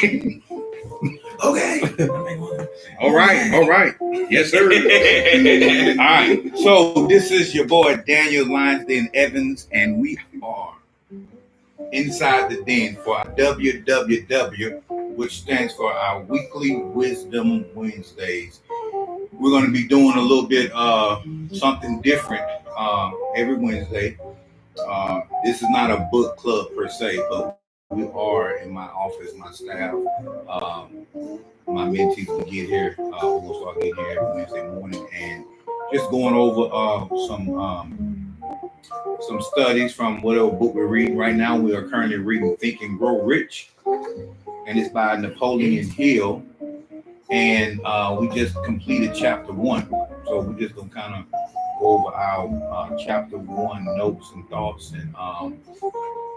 Okay. All right. Yes, sir. All right. So this is your boy Daniel Lyonsden Evans, and we are inside the den for our WWW, which stands for our Weekly Wisdom Wednesdays. We're going to be doing a little bit something different every Wednesday. This is not a book club per se, but we are in my office, my staff, my mentees will get here. We'll start getting here every Wednesday morning and just going over some studies from whatever book we're reading. Right now, we are currently reading Think and Grow Rich, and it's by Napoleon Hill. And we just completed chapter 1, so we're just gonna kind of go over our chapter 1 notes and thoughts, and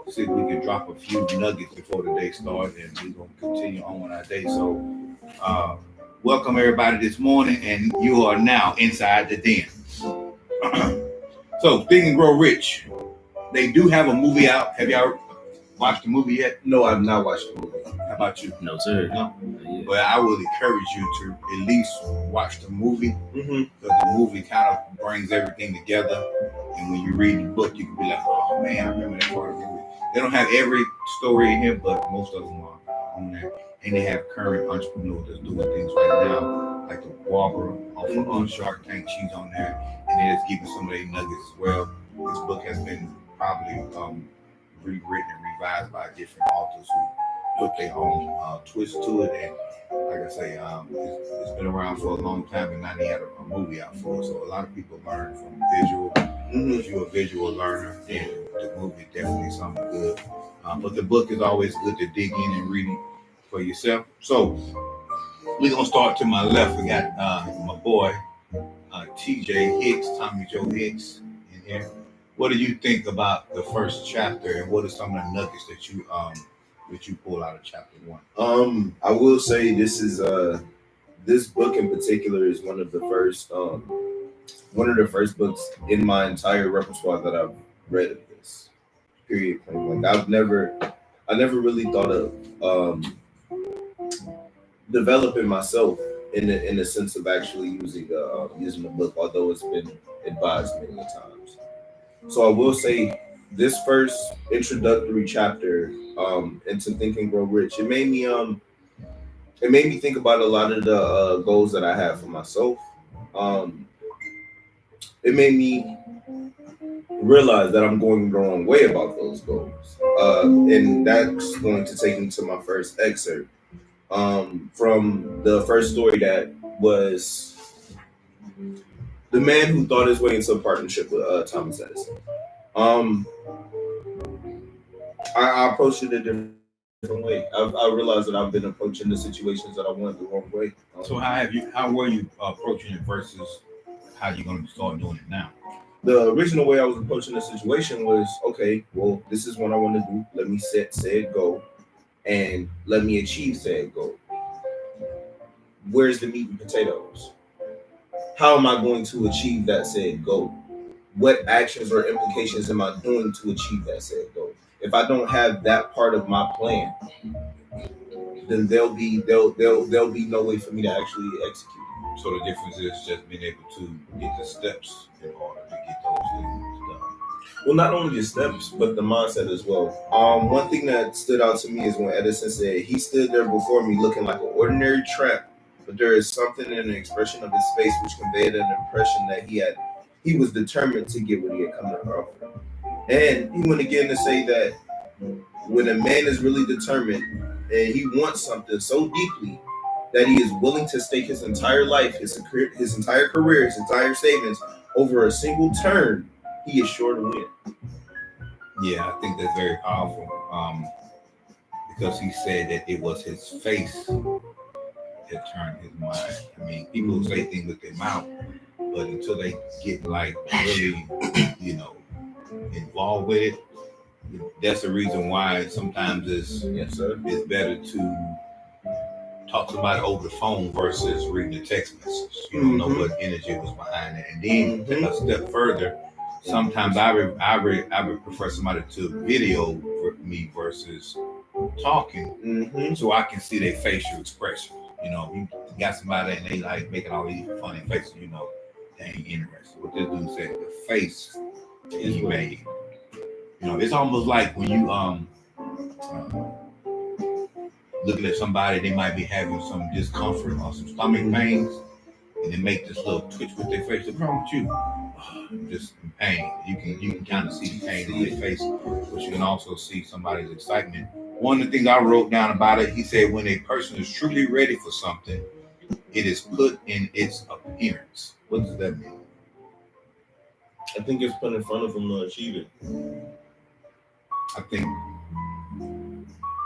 see if we can drop a few nuggets before the day starts, and we're gonna continue on with our day. So welcome everybody this morning, and you are now inside the den. So Think and Grow Rich, they do have a movie out. Have y'all watched the movie yet? No, I've not watched the movie. How about you? No, sir. No? Well, I would encourage you to at least watch the movie, because the movie kind of brings everything together, and when you read the book, you can be like, oh man, I remember that part of the movie. They don't have every story in here, but most of them are on there, and they have current entrepreneurs that's doing things right now, like the Barbara on Shark Tank. She's on there, and they're just giving some of their nuggets as well. This book has been probably rewritten and revised by different authors who put their own twist to it, and like I say, it's been around for a long time, and now they had a movie out for it. So a lot of people learn from visual. If you're a visual learner, then the movie is definitely something good. But the book is always good to dig in and read it for yourself. So we're gonna start to my left. We got my boy TJ Hicks, Tommy Joe Hicks in here. What do you think about the first chapter, and what are some of the nuggets that you pull out of chapter 1? I will say this is this book in particular is one of the first books in my entire repertoire that I've read of this period. Like I never really thought of developing myself in the sense of actually using the book, although it's been advised many times. So I will say this first introductory chapter into Think and Grow Rich, it made me think about a lot of the goals that I have for myself. It made me realize that I'm going the wrong way about those goals, and that's going to take me to my first excerpt from the first story that was the man who thought his way into a partnership with Thomas Edison. I approached it a different way. I realized that I've been approaching the situations that I wanted the wrong way. So how were you approaching it versus how you're going to start doing it now? The original way I was approaching the situation was, okay, well, this is what I want to do. Let me set said goal, and let me achieve said goal. Where's the meat and potatoes? How am I going to achieve that said goal? What actions or implications am I doing to achieve that said goal? If I don't have that part of my plan, then there'll be no way for me to actually execute. So the difference is just being able to get the steps in order to get those things done. Well, not only the steps, but the mindset as well. One thing that stood out to me is when Edison said he stood there before me looking like an ordinary tramp, but there is something in the expression of his face which conveyed an impression that he was determined to get what he had come to offer. And he went again to say that when a man is really determined and he wants something so deeply that he is willing to stake his entire life, his entire career, his entire savings over a single turn, he is sure to win. Yeah, I think that's very powerful, because he said that it was his face that turned his mind. I mean, people say things with their mouth, but until they get like really, involved with it, that's the reason why sometimes it's better to talk to somebody over the phone versus reading a text message. You don't know what energy was behind it. And then take a step further, sometimes I would prefer somebody to video me versus talking, so I can see their facial expression. You know, you got somebody and they like making all these funny faces. You know, they ain't interested. What this dude said, the face he made. You know, it's almost like when you looking at somebody, they might be having some discomfort or some stomach pains, and they make this little twitch with their face. What's wrong with you? Just in pain. You can kind of see the pain on their face, but you can also see somebody's excitement. One of the things I wrote down about it, he said, when a person is truly ready for something, it is put in its appearance. What does that mean? I think it's put in front of them to achieve it. I think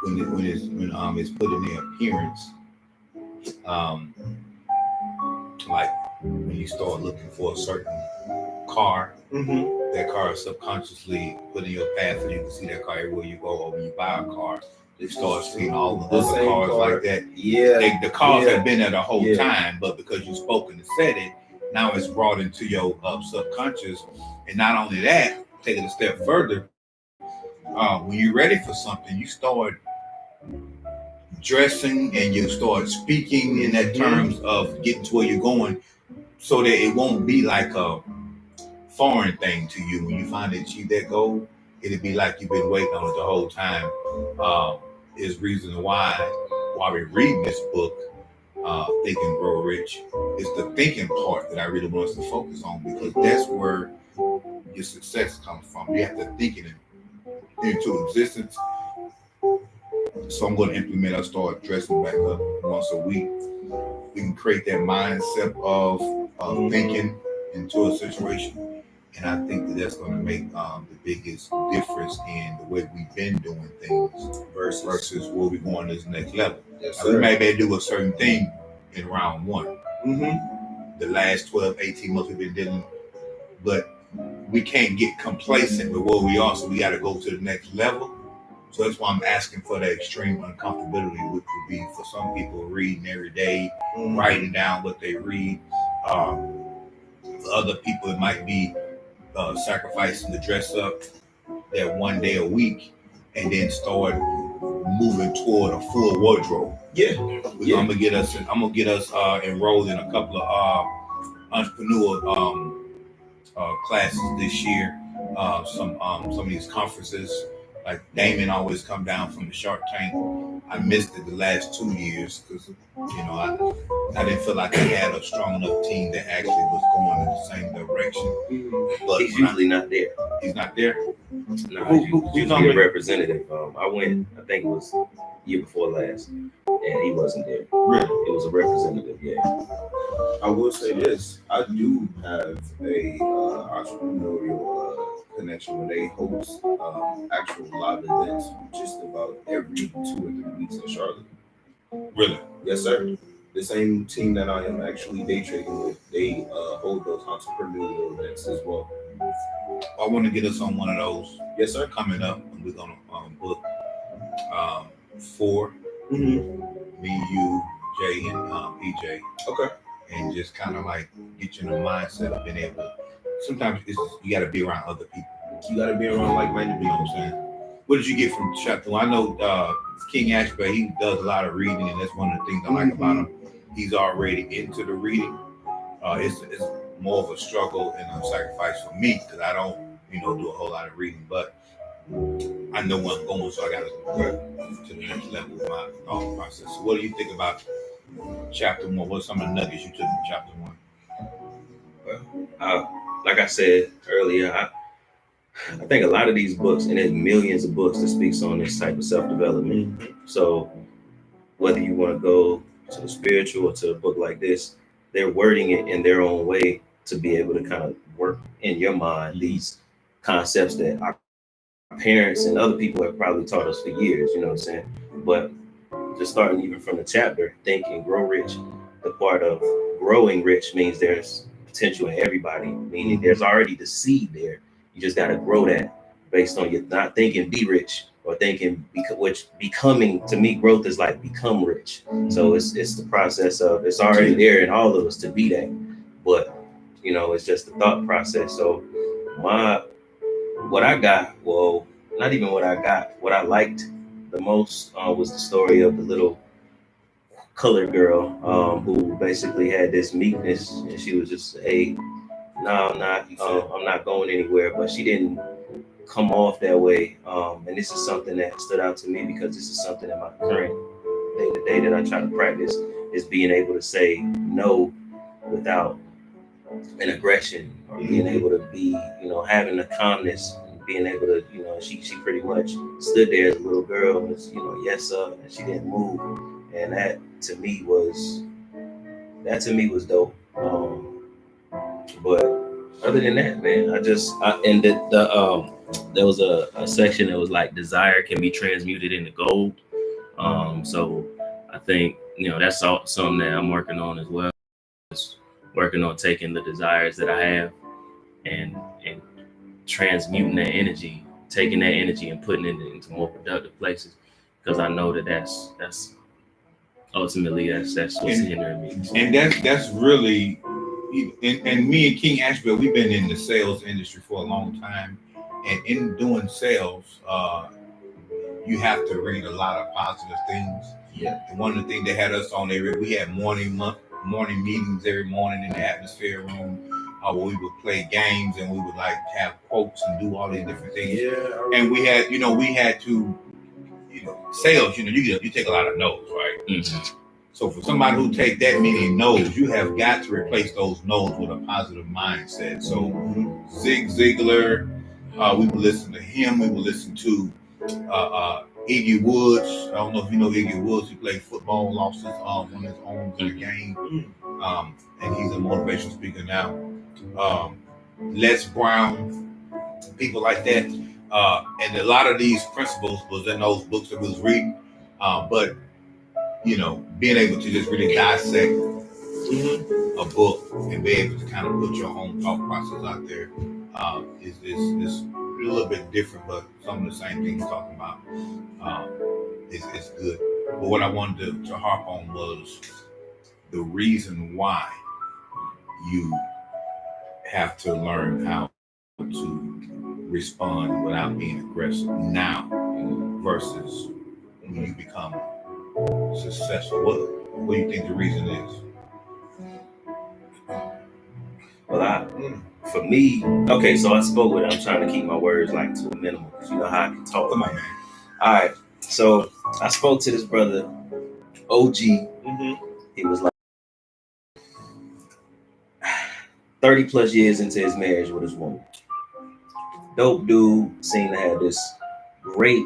when it's put in their appearance, like when you start looking for a certain car, that car is subconsciously put in your path, so you can see that car everywhere you go. Or when you buy a car, you start seeing all the other cars like that. Yeah, the cars have been there the whole time, but because you spoke and said it, now it's brought into your subconscious. And not only that, take it a step further. When you're ready for something, you start dressing and you start speaking in that terms of getting to where you're going, so that it won't be like a foreign thing to you. When you finally achieve that goal, it'll be like you've been waiting on it the whole time. Is reason why while we're reading this book, Think and Grow Rich, it's the thinking part that I really want us to focus on, because that's where your success comes from. You have to think it into existence. So I'm going to implement. I start dressing back up once a week. We can create that mindset of thinking into a situation, and I think that that's going to make the biggest difference in the way we've been doing things versus where we're going to this next level. Yes, we may be do a certain thing in round one. The last 12, 18 months we've been dealing, but we can't get complacent with where we are, so we got to go to the next level. So that's why I'm asking for that extreme uncomfortability, which would be for some people reading every day, writing down what they read. For other people, it might be sacrificing to dress up that one day a week and then start moving toward a full wardrobe. I'm gonna get us enrolled in a couple of entrepreneur classes this year. Some of these conferences. Like Damon always come down from the Shark Tank. I missed it the last 2 years because I didn't feel like I had a strong enough team that actually was going in the same direction. But he's usually not there. He's not there. No, he's usually a representative. I went. I think it was year before last, and he wasn't there. Really? It was a representative. Yeah. I will say this: I do have a entrepreneurial connection where they host actual live events just about every 2 or 3 weeks in Charlotte. Really? Yes, sir. The same team that I am actually day trading with, they hold those entrepreneurial events as well. I want to get us on one of those. Yes, sir. Coming up, and we're gonna book 4. Me, you, Jay, and PJ. Okay. And just kind of like get you in the mindset of being able to. Sometimes you got to be around other people. You got to be around like-minded people. You know what I'm saying? What did you get from chapter 1? I know King Ashby, he does a lot of reading, and that's one of the things I like about him. He's already into the reading. It's more of a struggle and a sacrifice for me because I don't, do a whole lot of reading. But I know where I'm going, so I got to go to the next level of my thought process. So what do you think about chapter 1? What are some of the nuggets you took from chapter 1? Well, like I said earlier, I think a lot of these books, and there's millions of books that speaks on this type of self-development. So whether you want to go to the spiritual or to a book like this, they're wording it in their own way to be able to kind of work in your mind these concepts that our parents and other people have probably taught us for years, you know what I'm saying? But just starting even from the chapter, Think and Grow Rich, the part of growing rich means there's potential in everybody, meaning there's already the seed there. You just got to grow that based on you not thinking be rich or thinking which becoming. To me, growth is like become rich. So it's the process of it's already there in all of us to be that, but it's just the thought process. So what I got, well, not even what I got, what I liked the most was the story of the little colored girl who basically had this meekness, and she was just, hey, no, I'm not going anywhere. But she didn't come off that way. And this is something that stood out to me because this is something in my current day to day that I try to practice is being able to say no without an aggression, or being able to be, having the calmness and being able to, she pretty much stood there as a little girl and was, yes sir, and she didn't move. And that to me was dope. But other than that, man, and there was a section that was like desire can be transmuted into gold. So I think that's something that I'm working on as well. Just working on taking the desires that I have and transmuting that energy, taking that energy and putting it into more productive places. Because I know that's ultimately that's what's hindering me. And that's really, and me and King Asheville, we've been in the sales industry for a long time, and in doing sales, you have to read a lot of positive things. Yeah. And one of the things they had us on there, we had morning meetings every morning in the atmosphere room, where we would play games and we would like have quotes and do all these different things. Yeah. And we had to, sales, you take a lot of no's, right? Mm-hmm. So for somebody who take that many no's, you have got to replace those no's with a positive mindset. So Zig Ziglar, we would listen to him. We would listen to Iggy Woods. I don't know if you know Iggy Woods. He played football, lost his one of his arms in the game, and he's a motivational speaker now. Les Brown, people like that, and a lot of these principles was in those books that we was reading, but being able to just really dissect a book and be able to kind of put your own thought process out there is a little bit different, but some of the same things we're talking about is good. But what I wanted to harp on was the reason why you have to learn how to respond without being aggressive now versus when you become successful. What do you think the reason is? Well, for me, okay, so I spoke with it. I'm trying to keep my words like to a minimum because you know how I can talk. Come on, man. All right, so I spoke to this brother, OG. He was like 30 plus years into his marriage with his woman. Dope dude, seemed to have this great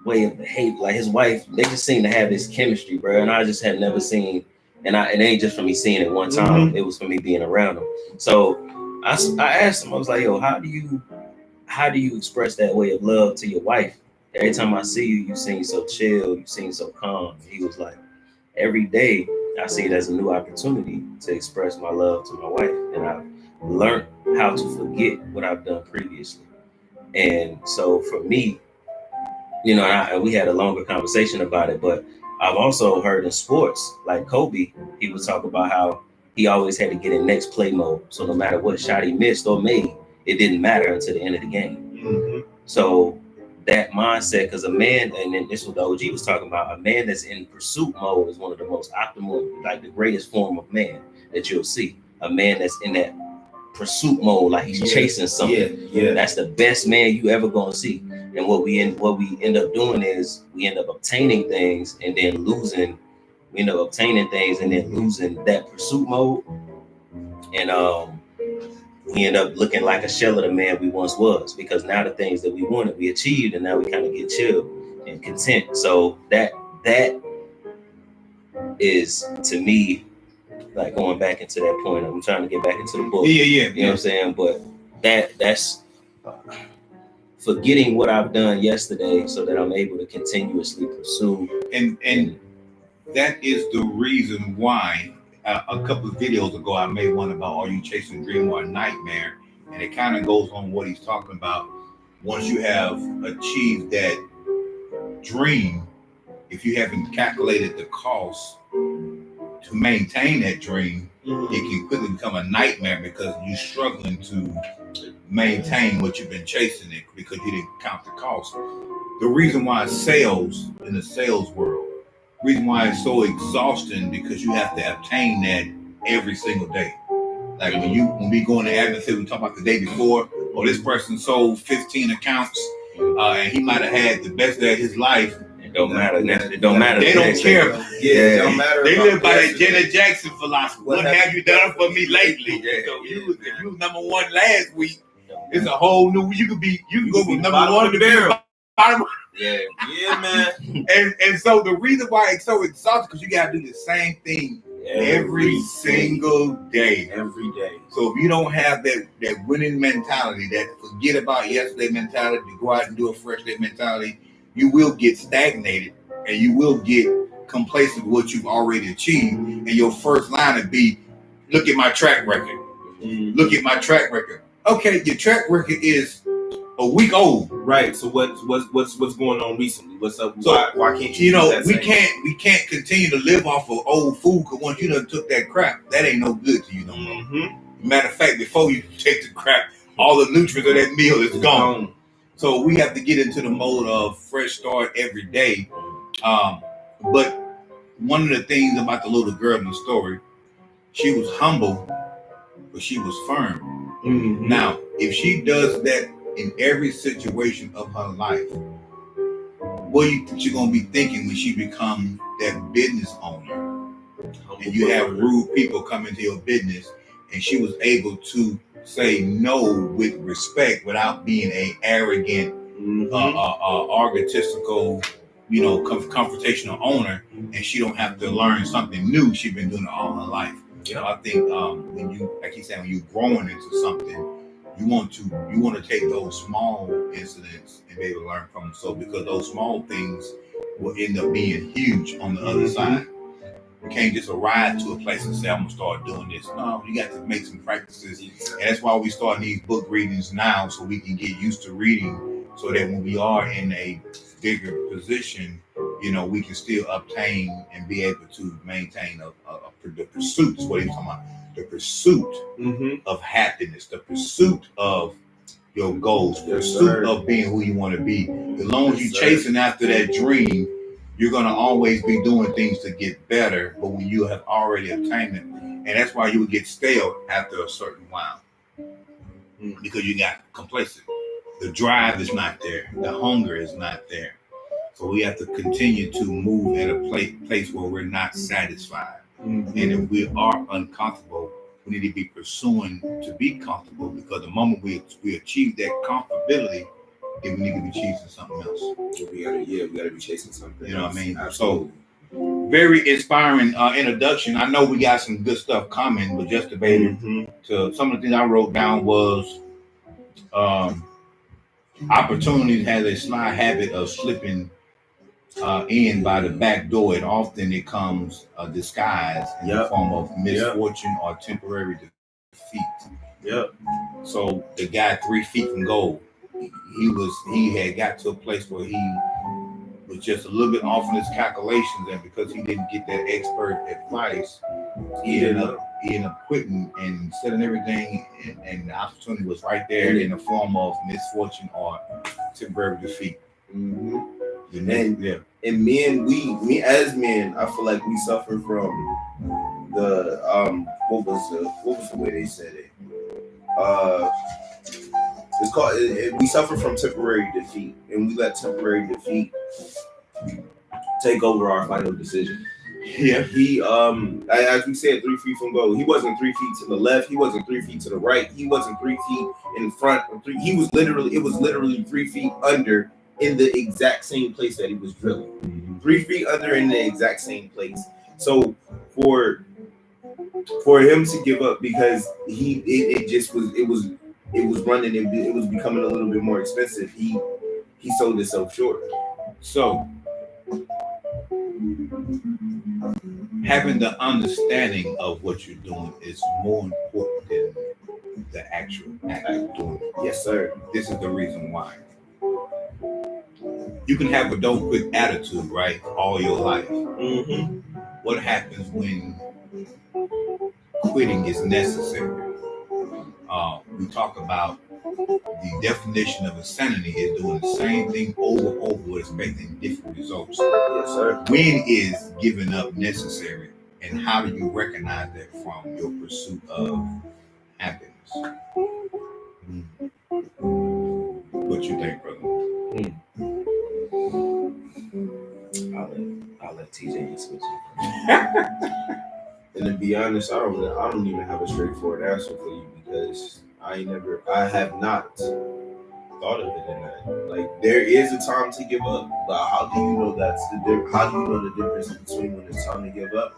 way of behaving. Like his wife, they just seem to have this chemistry, bro. And I just had never seen, and it ain't just for me seeing it one time. It was for me being around him. So I asked him, I was like, yo, how do you express that way of love to your wife? Every time I see you, you seem so chill, you seem so calm. He was like, every day I see it as a new opportunity to express my love to my wife. And I've learned how to forget what I've done previously. And so for me, and we had a longer conversation about it, but I've also heard in sports, like Kobe, he would talk about how he always had to get in next play mode. So no matter what shot he missed or made, it didn't matter until the end of the game. So that mindset, because a man, and then this is what the OG was talking about, a man that's in pursuit mode is one of the most optimal, like the greatest form of man that you'll see. A man that's in that pursuit mode, like he's chasing something. Yeah. That's the best man you ever gonna see. And what we end up doing is we end up obtaining things and then losing. We end up obtaining things and then losing that pursuit mode. And we end up looking like a shell of the man we once was, because now the things that we wanted, we achieved, and now we kind of get chill and content. So that is, to me, like going back into that point. I'm trying to get back into the book. Yeah. You know what I'm saying? But that's forgetting what I've done yesterday so that I'm able to continuously pursue. And that is the reason why a couple of videos ago I made one about, are you chasing a dream or a nightmare? And it kind of goes on what he's talking about. Once you have achieved that dream, if you haven't calculated the cost to maintain that dream, it can quickly become a nightmare because you're struggling to maintain what you've been chasing it because you didn't count the cost. the reason why sales in the sales world, reason why it's so exhausting because you have to obtain that every single day. Like when we go in the atmosphere, we talk about the day before, or this person sold 15 accounts, and he might have had the best day of his life. It don't matter. It don't matter. They don't care. It don't matter. They live by that Janet Jackson philosophy. What have you done for me lately? Yeah, So if you was number one last week, it's a whole new. You can go from number one to bottom. Yeah, man. And so the reason why it's so exhausting because you gotta do the same thing every single day. Every day. So if you don't have that winning mentality, that forget about yesterday mentality, to go out and do a fresh day mentality, you will get stagnated and you will get complacent with what you've already achieved. And your first line would be, look at my track record. Look at my track record. Okay, your track record is a week old. Right. So what's going on recently? What's up? So why can't you? We can't continue to live off of old food because once you done took that crap, that ain't no good to you no more. Mm-hmm. Matter of fact, before you take the crap, all the nutrients of that meal is gone. So we have to get into the mode of fresh start every day. But one of the things about the little girl in the story, she was humble, but she was firm. Mm-hmm. Now, if she does that in every situation of her life, what do you think she's gonna be thinking when she becomes that business owner? And you have rude people come into your business, and she was able to say no with respect without being a arrogant, argotistical, confrontational owner, and she don't have to learn something new. She's been doing it all her life. I think when you, like he's saying, when you're growing into something, you want to take those small incidents and be able to learn from them. So because those small things will end up being huge on the other side. You can't just arrive to a place and say, I'm gonna start doing this. No, you got to make some practices. And that's why we start these book readings now, so we can get used to reading, so that when we are in a bigger position, we can still obtain and be able to maintain the pursuit. Is what he's talking about. The pursuit of happiness, the pursuit of your goals, the pursuit of being who you want to be. As long as you're chasing after that dream, you're going to always be doing things to get better. But when you have already obtained it, and that's why you would get stale after a certain while, because you got complacent. The drive is not there. The hunger is not there. So we have to continue to move at a place where we're not satisfied. And if we are uncomfortable, we need to be pursuing to be comfortable, because the moment we achieve that comfortability, then we need to be chasing something else. We gotta be chasing something. You know what I mean? Absolutely. Very inspiring introduction. I know we got some good stuff coming, but just to to some of the things I wrote down was opportunities has a sly habit of slipping in by the back door, and often it comes disguised in the form of misfortune or temporary defeat. So the guy 3 feet from goal, he had got to a place where he was just a little bit off in his calculations, and because he didn't get that expert advice, he ended up quitting and selling everything, and the opportunity was right there in the form of misfortune or temporary defeat. And men, we as men, I feel like we suffer from the what was the way they said it? It's called. We suffer from temporary defeat, and we let temporary defeat take over our final decision. Yeah. He as we said, 3 feet from goal. He wasn't 3 feet to the left. He wasn't 3 feet to the right. He wasn't 3 feet in front. It was literally 3 feet under, in the exact same place that he was drilling. 3 feet under in the exact same place. So for him to give up because it was running, it was becoming a little bit more expensive. He sold himself short. So having the understanding of what you're doing is more important than the actual act of doing it. Yes, sir. This is the reason why. You can have a don't quit attitude, right, all your life. What happens when quitting is necessary? We talk about the definition of insanity is doing the same thing over and over, expecting different results. Yes, sir. When is giving up necessary, and how do you recognize that from your pursuit of happiness? What you think, brother? I'll let TJ answer it. And to be honest, I don't even have a straightforward answer for you because I have not thought of it in that. Like, there is a time to give up, but how do you know how do you know the difference between when it's time to give up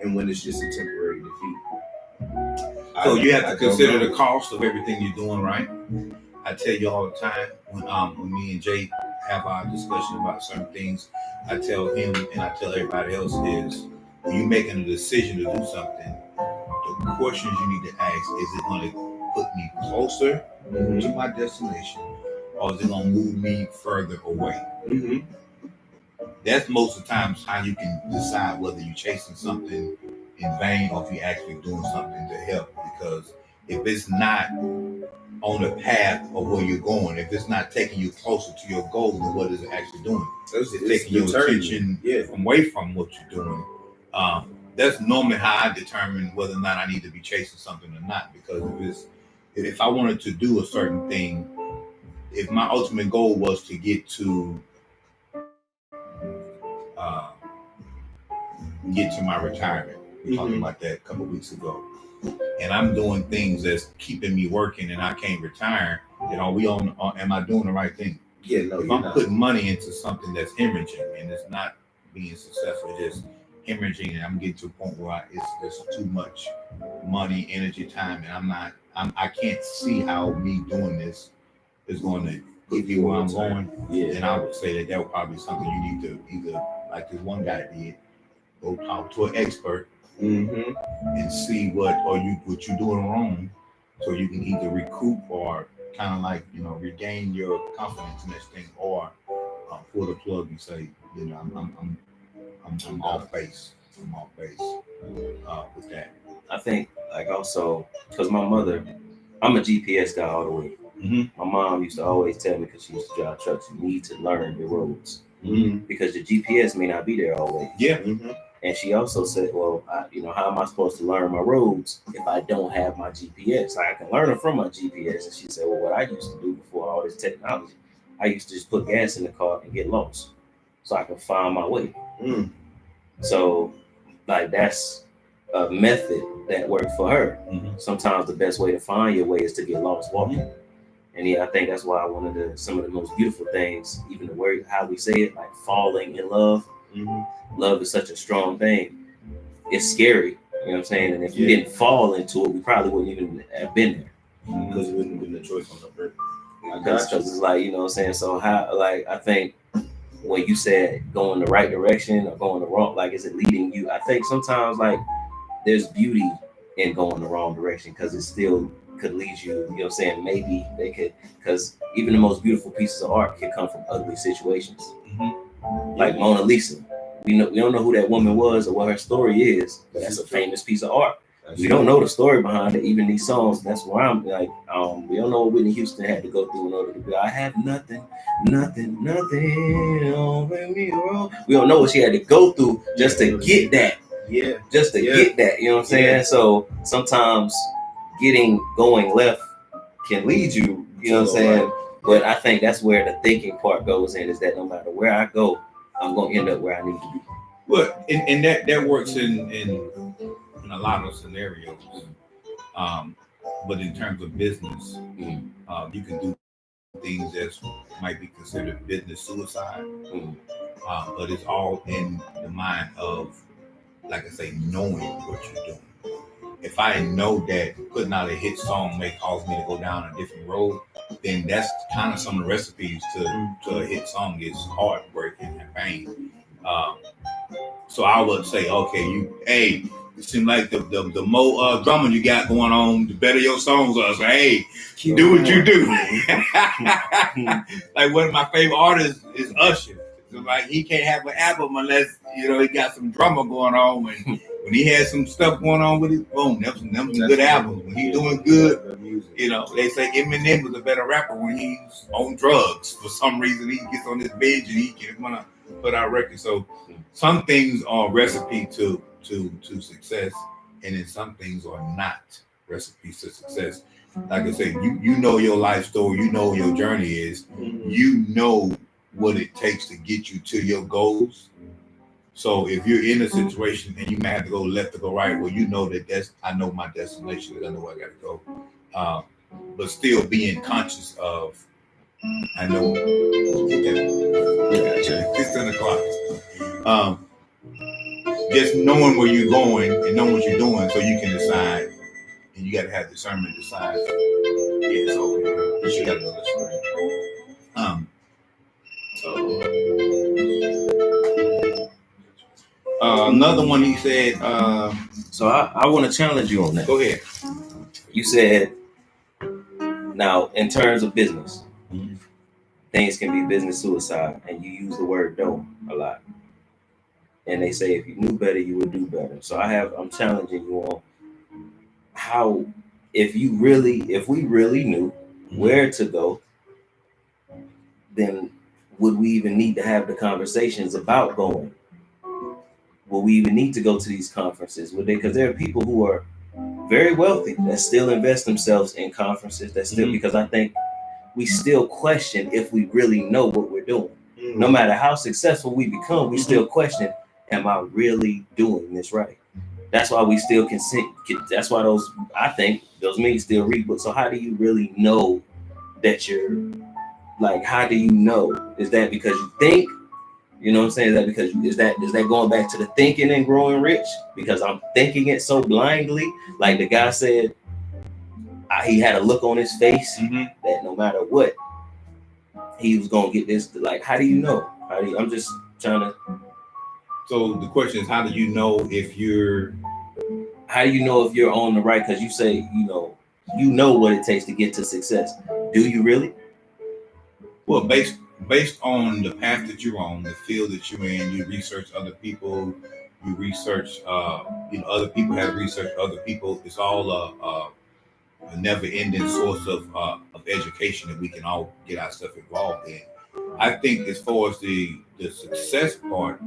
and when it's just a temporary defeat? So you have to consider the cost of everything you're doing, right? I tell you all the time when me and Jay have our discussion about certain things, I tell him and I tell everybody else is when you're making a decision to do something, the questions you need to ask is it going to put me closer to my destination or is it going to move me further away? That's most of the times how you can decide whether you're chasing something in vain or if you're actually doing something to help. Because if it's not on the path of where you're going, if it's not taking you closer to your goal, then what is it actually doing? It's taking your attention away from what you're doing. That's normally how I determine whether or not I need to be chasing something or not. Because if I wanted to do a certain thing, if my ultimate goal was to get to my retirement, we talked about that a couple of weeks ago, and I'm doing things that's keeping me working and I can't retire, am I doing the right thing? Yeah, no. If I'm putting money into something that's hemorrhaging and it's not being successful, just hemorrhaging, and I'm getting to a point where it's just too much money, energy, time, and I can't see how me doing this is going to get me where I'm going. Yeah. And I would say that would probably be something you need to either, like this one guy did, go talk to an expert and see what you're doing wrong, so you can either recoup or kind of like regain your confidence in this thing, or pull the plug and say I'm off base. I'm off base with that. I think like also because my mother, I'm a GPS guy all the way. My mom used to always tell me, because she used to drive trucks, you need to learn the roads because the GPS may not be there always. Yeah. And she also said, well, how am I supposed to learn my roads if I don't have my GPS? Like, I can learn them from my GPS. And she said, well, what I used to do before all this technology, I used to just put gas in the car and get lost so I can find my way. So, like, that's a method that worked for her. Sometimes the best way to find your way is to get lost walking. And I think that's why one of some of the most beautiful things, even the word, how we say it, like falling in love. Love is such a strong thing. It's scary, you know what I'm saying? And if you didn't fall into it, we probably wouldn't even have been there. Because it wouldn't have been a choice on the bird. Because it's like, you know what I'm saying? So I think when you said going the right direction or going the wrong, like, is it leading you? I think sometimes like there's beauty in going the wrong direction because it still could lead you, you know what I'm saying? Maybe they could, because even the most beautiful pieces of art can come from ugly situations. Like Mona Lisa. We don't know who that woman was or what her story is, but that's a famous piece of art. We don't know the story behind it. Even these songs, that's where I'm like, we don't know what Whitney Houston had to go through in order to be, I have nothing. Oh, baby, we don't know what she had to go through just to get that. Yeah. Just to get that, you know what I'm saying? So sometimes going left can lead you, you know what I'm saying? But I think that's where the thinking part goes in, is that no matter where I go, I'm going to end up where I need to be. Well, and that works in a lot of scenarios. But in terms of business, you can do things that might be considered business suicide. But it's all in the mind of, like I say, knowing what you're doing. If I know that putting out a hit song may cause me to go down a different road, then that's kind of some of the recipes to a hit song is heartbreaking and pain. So I would say, okay, it seems like the more drumming you got going on, the better your songs are. So hey, do what you do. Like one of my favorite artists is Usher. So like he can't have an album unless he got some drummer going on. When he had some stuff going on with it, boom, them some good albums. When he doing good, music. You know, they say Eminem was a better rapper when he's on drugs. For some reason, he gets on this bench and he can want to put out records. So some things are recipe to success, and then some things are not recipes to success. Like I said, you know your life story, you know what your journey is, you know what it takes to get you to your goals. So if you're in a situation and you may have to go left or go right, well, you know I know my destination, I know where I got to go. But still being conscious of, I know, it's 10 o'clock. Just knowing where you're going and knowing what you're doing, so you can decide, and you got to have discernment to decide. Yeah, so you should have another story. Another one he said. So I want to challenge you on that. Go ahead. You said, now in terms of business, things can be business suicide, and you use the word "don't" a lot. And they say if you knew better, you would do better. So I'm challenging you on how, if we really knew where to go, then would we even need to have the conversations about going? Will we even need to go to these conferences? Would they? Because there are people who are very wealthy that still invest themselves in conferences. That still, because I think we still question if we really know what we're doing. No matter how successful we become, we still question, am I really doing this right? That's why we still that's why I think those men still read books. So how do you really know that you're, like, how do you know? Is that because you think? You know what I'm saying? Is that because is that going back to the thinking and growing rich? Because I'm thinking it so blindly. Like the guy said, he had a look on his face that no matter what, he was gonna get this. Like, how do you know? I'm just trying to. So the question is, how do you know if you're on the right? Because you say you know what it takes to get to success. Do you really? Well, based on the path that you're on, the field that you're in, you research other people, you research, other people have researched other people. It's all a never-ending source of education that we can all get ourselves involved in. I think as far as the success part,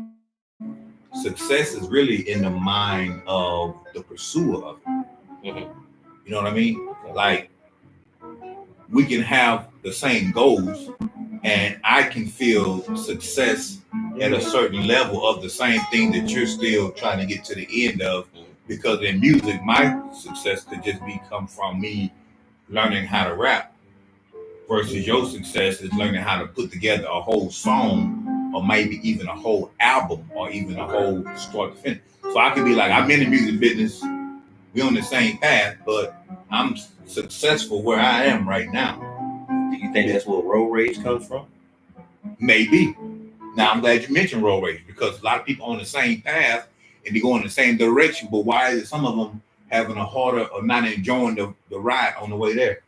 success is really in the mind of the pursuer of it. You know what I mean? Like, we can have the same goals, and I can feel success at a certain level of the same thing that you're still trying to get to the end of. Because in music, my success could just come from me learning how to rap, versus your success is learning how to put together a whole song, or maybe even a whole album, or even a whole start to finish. So I could be like, I'm in the music business, we're on the same path, but I'm successful where I am right now. Do you think that's where road rage comes from? Maybe. Now, I'm glad you mentioned road rage, because a lot of people on the same path and they go in the same direction, but why is some of them having a harder or not enjoying the ride on the way there?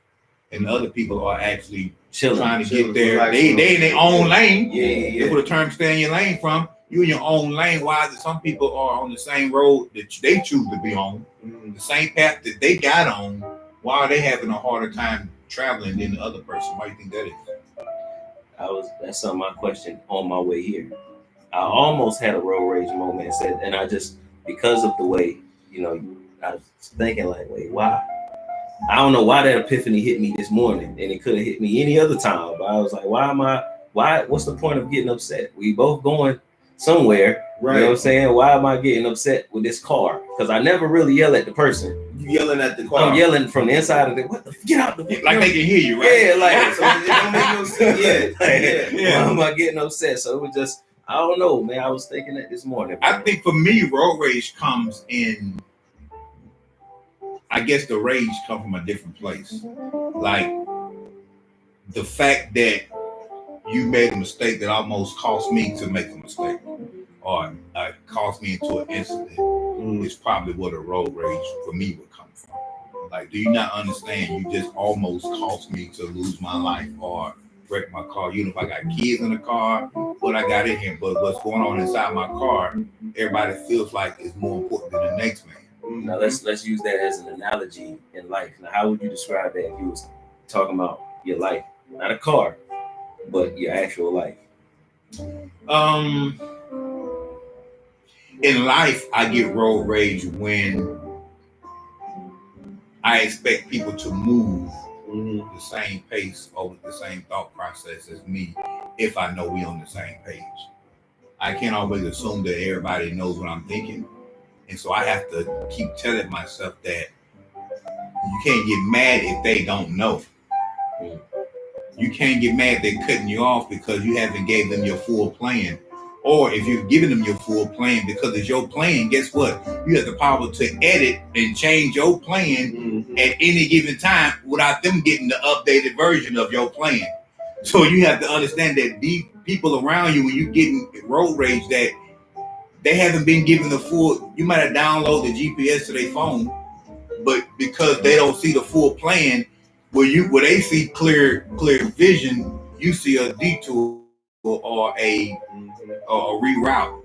And the other people are actually trying to get there. They in their own lane. Yeah. That's where the term "stay in your lane" from. You in your own lane. Why is it some people are on the same road that they choose to be on, the same path that they got on? Why are they having a harder time traveling than the other person? Why do you think that is? That's something I questioned on my way here. I almost had a road rage moment and I just, because of the way, I was thinking like, wait, why? I don't know why that epiphany hit me this morning, and it could have hit me any other time. But I was like, what's the point of getting upset? We both going somewhere, right? You know what I'm saying? Why am I getting upset with this car? Because I never really yell at the person. You yelling at the car? I'm yelling from the inside of get out the like they can hear you, right? Yeah, like so it don't make no sense. Yeah. Why am I getting upset? So it was just, I don't know, man. I was thinking that this morning. I think for me, road rage comes in. I guess the rage comes from a different place. Like the fact that you made a mistake that almost cost me to make a mistake, or cost me into an incident, is probably what a road rage for me would come from. Like, do you not understand? You just almost cost me to lose my life or wreck my car. If I got kids in the car, what I got in here, but what's going on inside my car, everybody feels like is more important than the next man. Now let's use that as an analogy in life. Now, how would you describe that if you was talking about your life, not a car, but your actual life? In life, I get road rage when I expect people to move the same pace or with the same thought process as me if I know we on the same page. I can't always assume that everybody knows what I'm thinking. And so I have to keep telling myself that you can't get mad if they don't know. You can't get mad they're cutting you off because you haven't gave them your full plan. Or if you're giving them your full plan because it's your plan, guess what? You have the power to edit and change your plan at any given time without them getting the updated version of your plan. So you have to understand that these people around you, when you're getting road rage, that they haven't been given the full. You might have downloaded the GPS to their phone, but because they don't see the full plan, where they see clear vision, you see a detour or a reroute.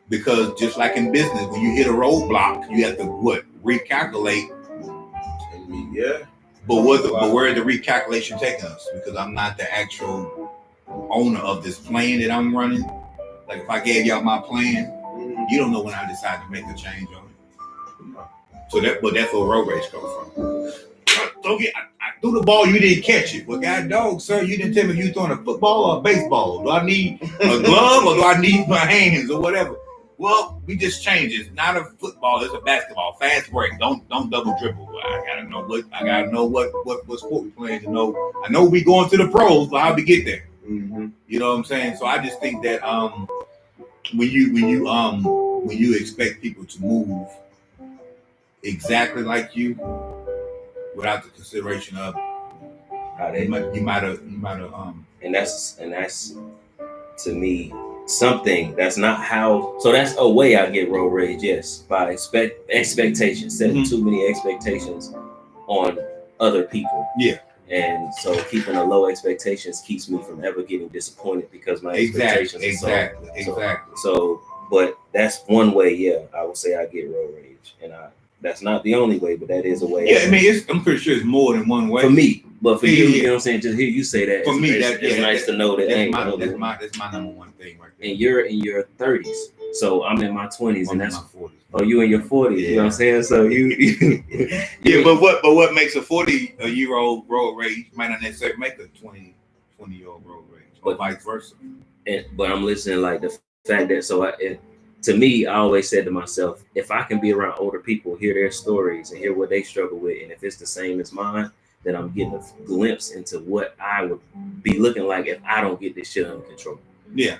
Because just like in business, when you hit a roadblock, you have to recalculate. Yeah. But where the recalculation taking us? Because I'm not the actual owner of this plan that I'm running. Like if I gave y'all my plan, you don't know when I decide to make a change on it. So that's where road rage comes from. I threw the ball, you didn't catch it. Well, God dog, sir, you didn't tell me if you throwing a football or a baseball. Do I need a glove or do I need my hands or whatever? Well, we just changed it. It's not a football, it's a basketball. Fast break. Don't double dribble. I gotta know what sport we playing to know. I know we going to the pros, but how we get there? You know what I'm saying? So I just think that when you expect people to move exactly like you without the consideration of how they might have and that's to me something that's not how. So that's a way I get road rage. Yes, by expectations, setting too many expectations on other people. Yeah. And so keeping a low expectations keeps me from ever getting disappointed because my expectations exactly. So but that's one way, yeah, I would say I get road rage. And that's not the only way, but that is a way. Yeah, I mean, I'm pretty sure it's more than one way. For me, but for you, you know what I'm saying? Just hear you say that. For me, it's nice to know that that's my number one thing right there. And you're in your 30s, so I'm in my 20s, and that's my 40s. Oh, you in your 40s? Yeah. You know what I'm saying? So you yeah, but what makes a 40-year-old road rage might not necessarily make a 20-year-old road rage, or vice versa. But I'm listening, like the fact that to me, I always said to myself, if I can be around older people, hear their stories and hear what they struggle with, and if it's the same as mine, then I'm getting a glimpse into what I would be looking like if I don't get this shit under control. Yeah.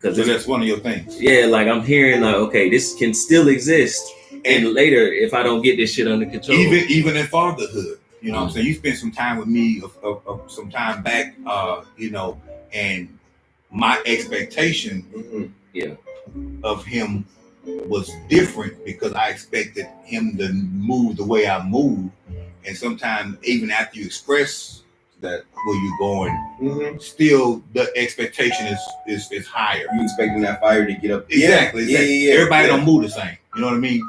Because that's one of your things. Yeah, like I'm hearing like, okay, this can still exist. And later, if I don't get this shit under control. Even in fatherhood. You know what I'm saying? You spent some time with me some time back, and my expectation of him was different because I expected him to move the way I move. And sometimes even after you express that where you're going, still the expectation is higher. You expecting that fire to get up. Exactly. Yeah. Everybody don't move the same. You know what I mean?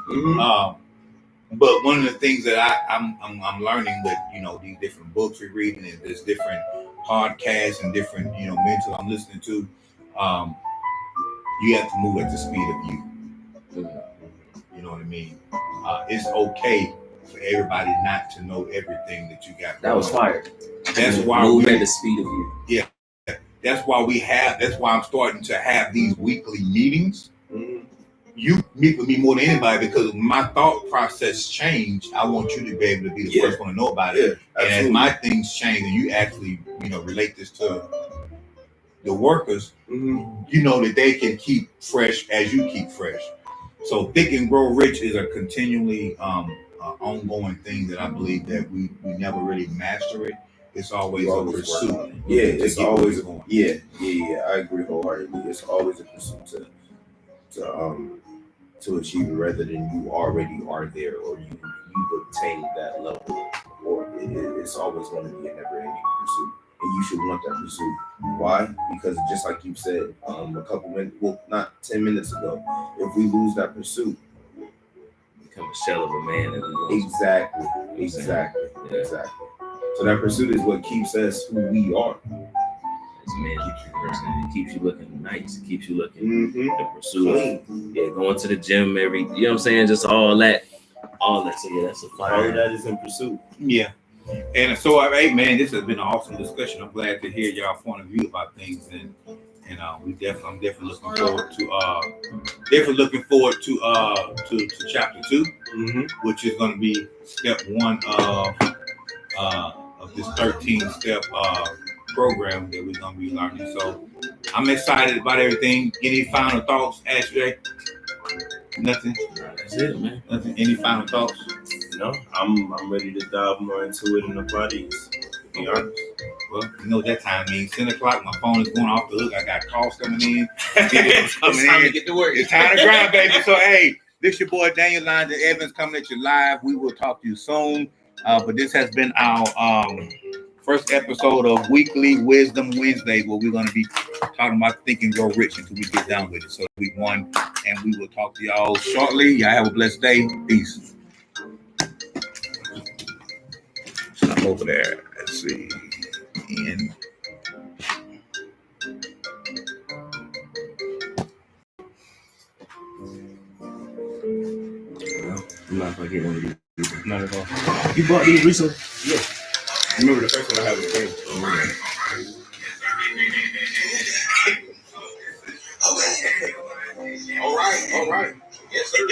But one of the things that I'm learning with these different books we're reading and there's different podcasts and different mentors I'm listening to, you have to move at the speed of you. You know what I mean? It's okay for everybody not to know everything that you got. That was fired. That's why move at the speed of you. Yeah. That's why I'm starting to have these weekly meetings. You meet with me more than anybody because my thought process changed. I want you to be able to be the first one to know about it. And as my things change and you actually, relate this to the workers, you know that they can keep fresh as you keep fresh. So Think and Grow Rich is a continually ongoing thing that I believe that we never really master it. It's always a pursuit. Yeah, it's always going. Yeah. I agree wholeheartedly. It's always a pursuit to achieve it rather than you already are there or you've obtained that level. Or it's always going to be a never-ending pursuit. And you should want that pursuit. Why? Because just like you said a couple minutes, well, not 10 minutes ago, if we lose that pursuit, become a shell of a man that we want. Exactly. So that pursuit is what keeps us who we are. As men, it keeps you looking nice. It keeps you looking Mm-hmm. the pursuit of, going to the gym every, you know what I'm saying? Just all that. So yeah, that's a fire. All of that is in pursuit. Yeah. And so, hey man, this has been an awesome discussion. I'm glad to hear y'all point of view about things, and I'm definitely looking forward to chapter 2, which is going to be step 1 of this 13-step program that we're going to be learning. So I'm excited about everything. Any final thoughts, Ashley? Nothing. That's it, man. Nothing. Any final thoughts? No, I'm ready to dive more into it in the bodies. To be honest. Well, you know what that time means. 10 o'clock, my phone is going off the hook. I got calls coming in. It's time to get to work. It's time to grind, baby. So, hey, this your boy Daniel Lyndon Evans coming at you live. We will talk to you soon. But this has been our first episode of Weekly Wisdom Wednesday, where we're going to be talking about Think and Grow Rich until we get done with it. So, week 1, and we will talk to y'all shortly. Y'all have a blessed day. Peace. Stop over there. Let's see. And I'm not gonna get one of these. Not at all. You bought these recently? Yeah. Remember the first one I had was green. All right. Yes, sir.